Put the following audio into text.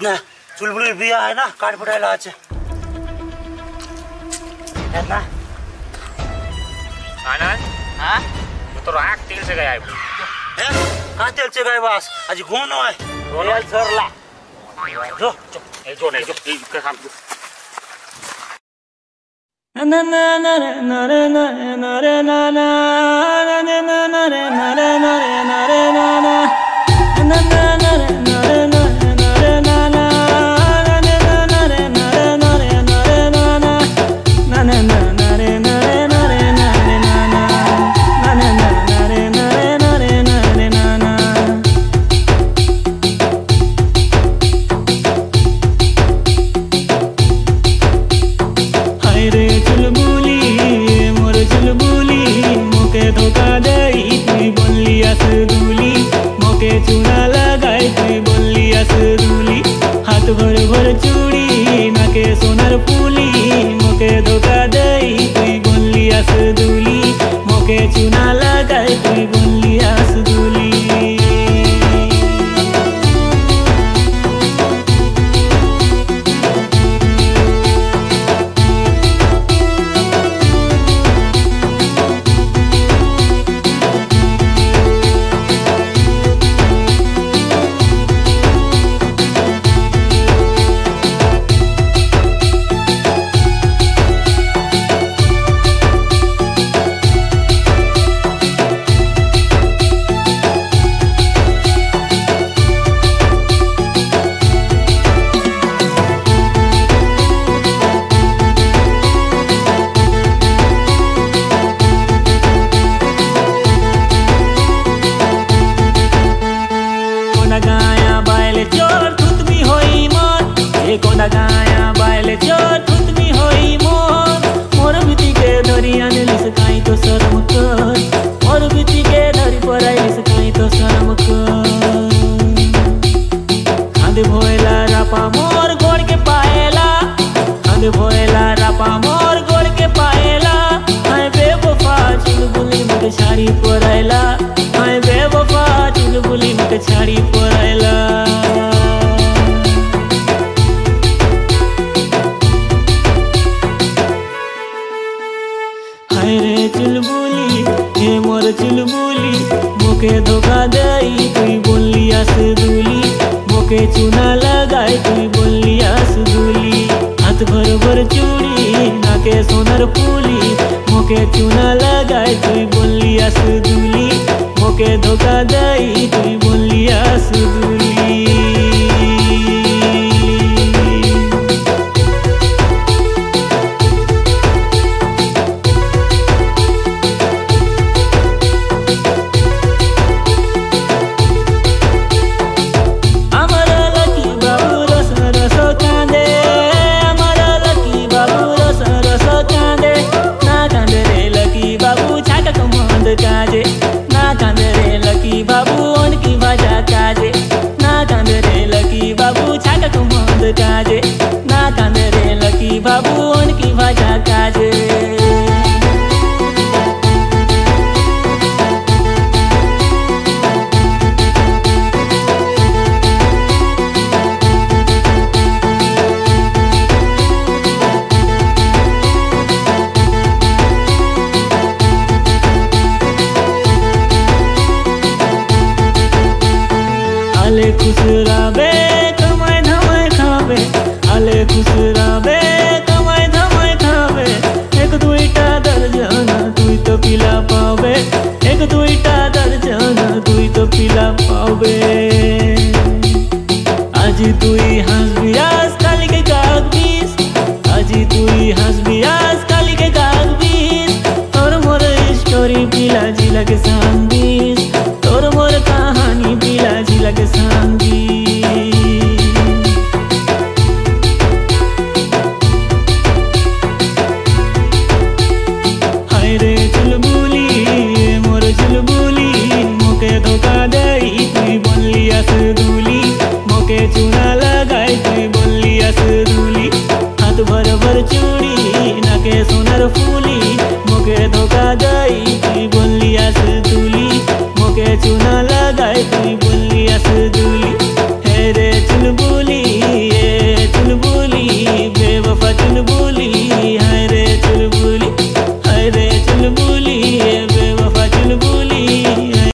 ना चुलबुली बिया है ना काट पटायला আছে ना आनंद हाँ तो राग तेल से गया है कहाँ तेल से गए बस आज घूम है रोल सरला जो जो नहीं जो इसका काम na na na na na na na na na na na na na na na na na na na चूना लगाई तुई बोली असदूली हाथ भर भर चूड़ी नाके सोनार फूली मोके धोखा दई तुई बोली असदूली मोके चूना लगाई तुई बोली असदूली कोना गाया बायले चोर तुतमी होई मोर बिती के धरी आनलिस काई तो शर्म कर मोर बिती के धरी पराइलिस काई तो शर्म कर खांदे भोयला रापा मोर गोड़ के पाएला खांदे भोयला रापा मोर गोड़ के पाएला हाय बेवफा चुलबुली मके छाड़ी पराइला हाय बेवफा चुलबुली मके छाड़ी पराइला चुलबुली हे मोर चुलबुली मोके धोखा दई तुई बोली असदूली मोके चूना लगाई तुई बोली असदूली हाथ भर भर चूड़ी नाके सोनार फूली मोके चूना लगाई तुई बोली असदूली मोके धोखा दई तुई बोली असदूली।